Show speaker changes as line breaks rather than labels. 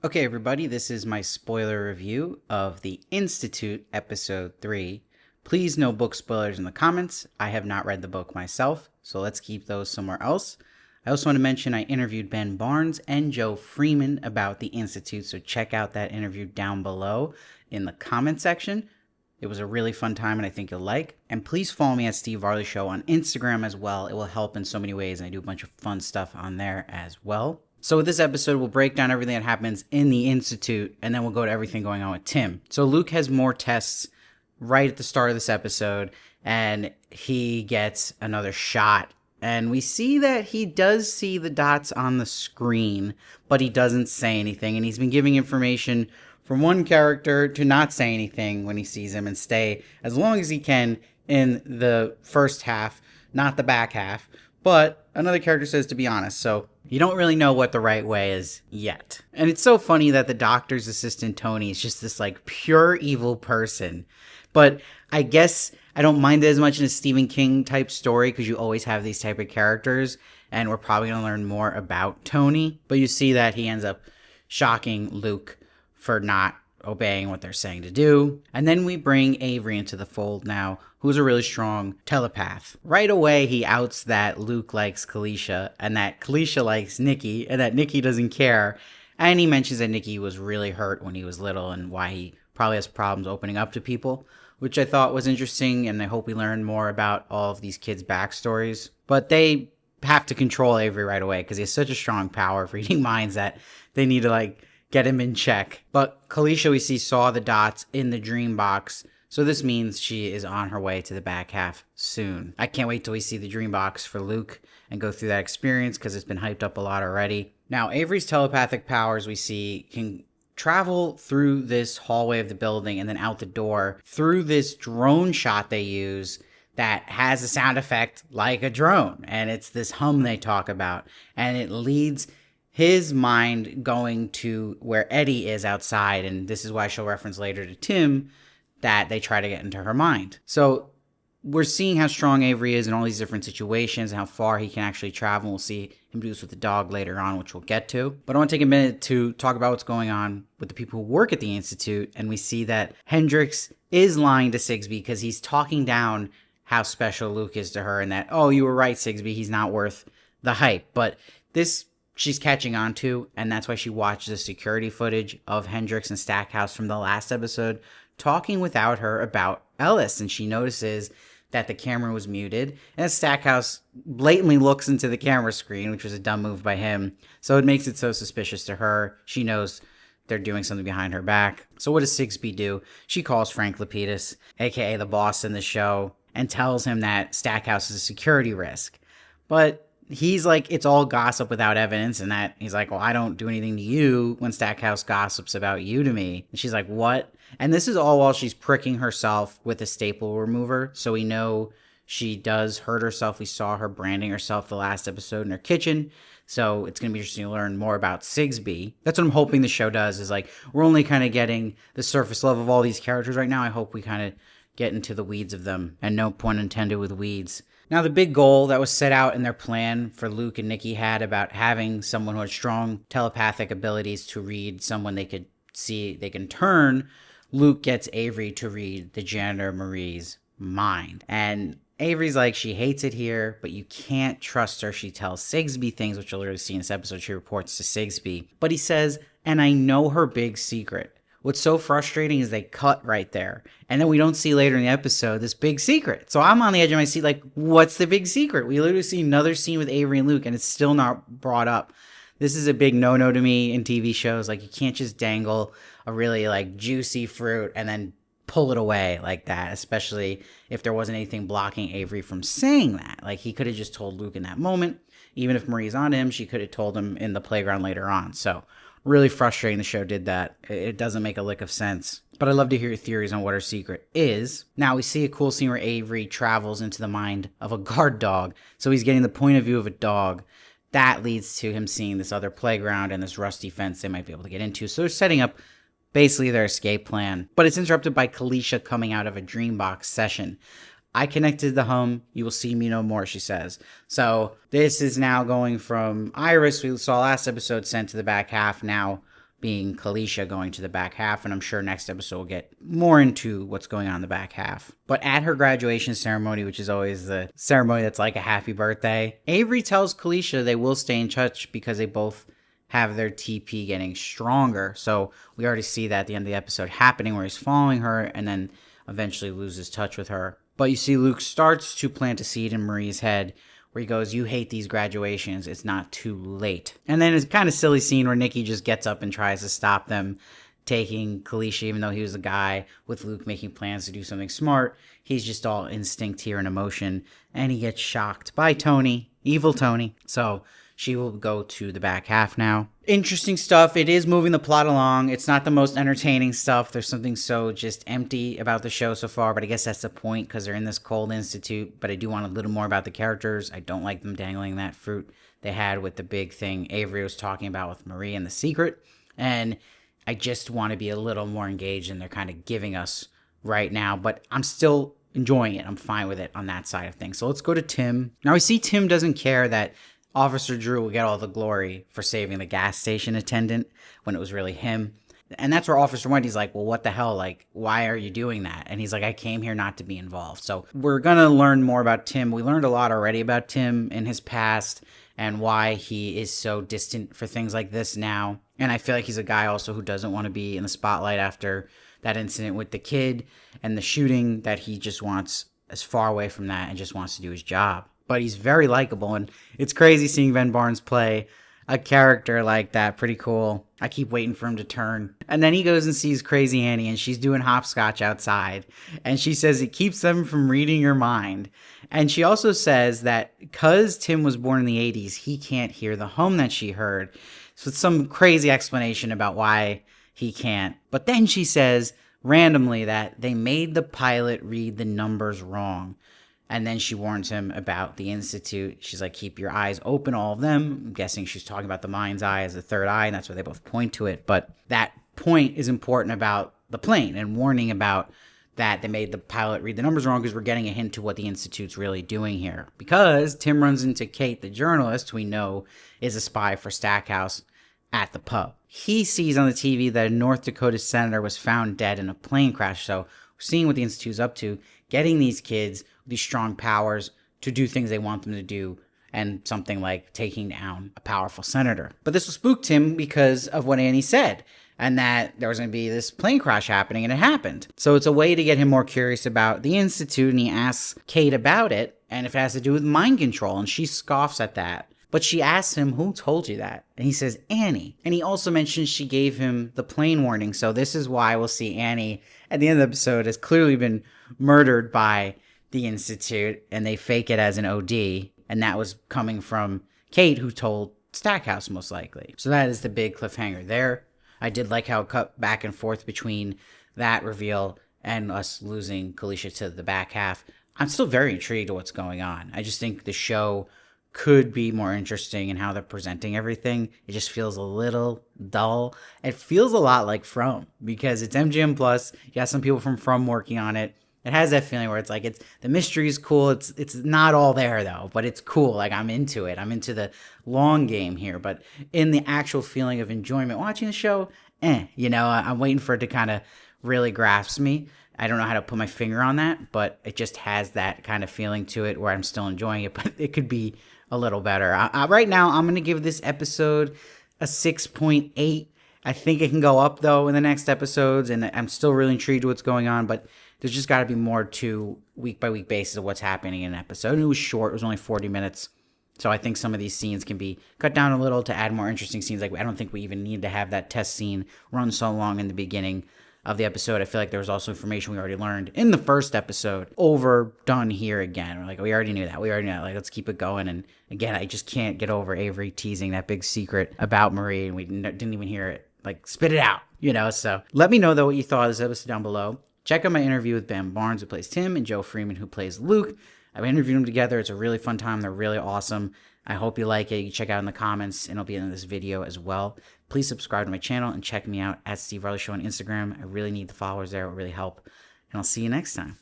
Okay, everybody, this is my spoiler review of The Institute, Episode 3. Please, no book spoilers in the comments. I have not read the book myself, so let's keep those somewhere else. I also want to mention I interviewed Ben Barnes and Joe Freeman about The Institute, so check out that interview down below in the comment section. It was a really fun time and I think you'll like. And please follow me at Steve Varley Show on Instagram as well. It will help in so many ways, and I do a bunch of fun stuff on there as well. So with this episode, we'll break down everything that happens in the Institute, and then we'll go to everything going on with Tim. So Luke has more tests right at the start of this episode, and he gets another shot. And we see that he does see the dots on the screen, but he doesn't say anything. And he's been giving information from one character to not say anything when he sees him and stay as long as he can in the first half, not the back half. But another character says to be honest, so you don't really know what the right way is yet. And it's so funny that the doctor's assistant, Tony, is just this like pure evil person. But I guess I don't mind it as much in a Stephen King type story because you always have these type of characters, and we're probably going to learn more about Tony. But you see that he ends up shocking Luke for not obeying what they're saying to do. And then we bring Avery into the fold now, who's a really strong telepath. Right away, he outs that Luke likes Kalisha and that Kalisha likes Nikki and that Nikki doesn't care. And he mentions that Nikki was really hurt when he was little and why he probably has problems opening up to people, which I thought was interesting. And I hope we learn more about all of these kids' backstories. But they have to control Avery right away because he has such a strong power of reading minds that they need to get him in check. But Kalisha, we see, saw the dots in the dream box, so this means she is on her way to the back half soon. I can't wait till we see the dream box for Luke and go through that experience because it's been hyped up a lot already. Now, Avery's telepathic powers, we see, can travel through this hallway of the building and then out the door through this drone shot they use that has a sound effect like a drone. And it's this hum they talk about. And it leads his mind going to where Eddie is outside, and this is why she'll reference later to Tim that they try to get into her mind. So we're seeing how strong Avery is in all these different situations and how far he can actually travel. We'll see him do this with the dog later on, which we'll get to. But I want to take a minute to talk about what's going on with the people who work at the Institute, and we see that Hendrix is lying to Sigsby because he's talking down how special Luke is to her and that, oh, you were right, Sigsby, he's not worth the hype. But this she's catching on to, and that's why she watched the security footage of Hendrix and Stackhouse from the last episode talking without her about Ellis, and she notices that the camera was muted, and Stackhouse blatantly looks into the camera screen, which was a dumb move by him, so it makes it so suspicious to her. She knows they're doing something behind her back. So what does Sigsby do? She calls Frank Lapidus, aka the boss in the show, and tells him that Stackhouse is a security risk. But he's like, it's all gossip without evidence, and that he's like, well, I don't do anything to you when Stackhouse gossips about you to me. And she's like, what? And this is all while she's pricking herself with a staple remover, so we know she does hurt herself. We saw her branding herself the last episode in her kitchen, so it's going to be interesting to learn more about Sigsby. That's what I'm hoping the show does, is we're only kind of getting the surface level of all these characters right now. I hope we kind of get into the weeds of them, and no pun intended with weeds. Now, the big goal that was set out in their plan for Luke and Nikki had about having someone who had strong telepathic abilities to read someone they could see, they can turn, Luke gets Avery to read the janitor Marie's mind. And Avery's like, she hates it here, but you can't trust her. She tells Sigsby things, which you'll literally see in this episode. She reports to Sigsby. But he says, and I know her big secret. What's so frustrating is they cut right there. And then we don't see later in the episode this big secret. So I'm on the edge of my seat like, what's the big secret? We literally see another scene with Avery and Luke, and it's still not brought up. This is a big no-no to me in TV shows. You can't just dangle a really, juicy fruit and then pull it away like that, especially if there wasn't anything blocking Avery from saying that. He could have just told Luke in that moment. Even if Marie's on him, she could have told him in the playground later on. So really frustrating the show did that. It doesn't make a lick of sense. But I'd love to hear your theories on what her secret is. Now we see a cool scene where Avery travels into the mind of a guard dog. So he's getting the point of view of a dog. That leads to him seeing this other playground and this rusty fence they might be able to get into. So they're setting up basically their escape plan. But it's interrupted by Kalisha coming out of a Dreambox session. I connected the hum. You will see me no more, she says. So this is now going from Iris, we saw last episode, sent to the back half. Now being Kalisha going to the back half, and I'm sure next episode we'll get more into what's going on in the back half. But at her graduation ceremony, which is always the ceremony that's like a happy birthday, Avery tells Kalisha they will stay in touch because they both have their TP getting stronger. So we already see that at the end of the episode happening, where he's following her and then eventually loses touch with her. But you see Luke starts to plant a seed in Marie's head, where he goes, you hate these graduations, it's not too late. And then it's kind of silly scene where Nikki just gets up and tries to stop them taking Kalisha, even though he was a guy with Luke making plans to do something smart. He's just all instinct here and emotion, and he gets shocked by Tony, evil Tony. So she will go to the back half now. Interesting stuff. It is moving the plot along. It's not the most entertaining stuff. There's something so just empty about the show so far, but I guess that's the point because they're in this cold institute. But I do want a little more about the characters. I don't like them dangling that fruit they had with the big thing Avery was talking about with Marie and the secret. And I just want to be a little more engaged than they're kind of giving us right now. But I'm still enjoying it. I'm fine with it on that side of things. So let's go to Tim. Now we see Tim doesn't care that Officer Drew will get all the glory for saving the gas station attendant when it was really him. And that's where Officer Wendy's like, well, what the hell? Like, why are you doing that? And he's like, I came here not to be involved. So we're going to learn more about Tim. We learned a lot already about Tim in his past and why he is so distant for things like this now. And I feel like he's a guy also who doesn't want to be in the spotlight after that incident with the kid and the shooting, that he just wants as far away from that and just wants to do his job. But he's very likable, and it's crazy seeing Ben Barnes play a character like that. Pretty cool. I keep waiting for him to turn. And then he goes and sees Crazy Annie, and she's doing hopscotch outside. And she says it keeps them from reading your mind. And she also says that because Tim was born in the 80s, he can't hear the hum that she heard. So it's some crazy explanation about why he can't. But then she says randomly that they made the pilot read the numbers wrong. And then she warns him about the Institute. She's like, keep your eyes open, all of them. I'm guessing she's talking about the mind's eye as the third eye, and that's why they both point to it. But that point is important about the plane and warning about that they made the pilot read the numbers wrong, because we're getting a hint to what the Institute's really doing here. Because Tim runs into Kate, the journalist, who we know is a spy for Stackhouse, at the pub. He sees on the TV that a North Dakota senator was found dead in a plane crash. So we're seeing what the Institute's up to, getting these kids these strong powers to do things they want them to do, and something like taking down a powerful senator. But this will spook Tim because of what Annie said, and that there was going to be this plane crash happening, and it happened. So it's a way to get him more curious about the Institute, and he asks Kate about it, and if it has to do with mind control, and she scoffs at that. But she asks him, who told you that? And he says, Annie. And he also mentions she gave him the plane warning, so this is why we'll see Annie at the end of the episode has clearly been murdered by the Institute, and they fake it as an OD, and that was coming from Kate, who told Stackhouse most likely. So that is the big cliffhanger there. I did like how it cut back and forth between that reveal and us losing Kalisha to the back half. I'm still very intrigued at what's going on. I just think the show could be more interesting in how they're presenting everything. It just feels a little dull. It feels a lot like From, because it's MGM Plus. You got some people from From working on it. It has that feeling where it's like, it's the mystery is cool. It's not all there though, but it's cool. Like, I'm into it. I'm into the long game here, but in the actual feeling of enjoyment watching the show, I'm waiting for it to kind of really grasp me. I don't know how to put my finger on that, but it just has that kind of feeling to it where I'm still enjoying it, but it could be a little better. Right now, I'm going to give this episode a 6.8. I think it can go up though in the next episodes, and I'm still really intrigued with what's going on, but there's just got to be more to week by week basis of what's happening in an episode. And it was short. It was only 40 minutes. So I think some of these scenes can be cut down a little to add more interesting scenes. Like, I don't think we even need to have that test scene run so long in the beginning of the episode. I feel like there was also information we already learned in the first episode overdone here again. We're like, we already knew that. Like, let's keep it going. And again, I just can't get over Avery teasing that big secret about Marie, and we didn't even hear it. Like, spit it out, So let me know, though, what you thought of this episode down below. Check out my interview with Ben Barnes, who plays Tim, and Joe Freeman, who plays Luke. I've interviewed them together. It's a really fun time. They're really awesome. I hope you like it. You can check out in the comments, and it'll be in this video as well. Please subscribe to my channel and check me out at Steve Varley Show on Instagram. I really need the followers there. It will really help. And I'll see you next time.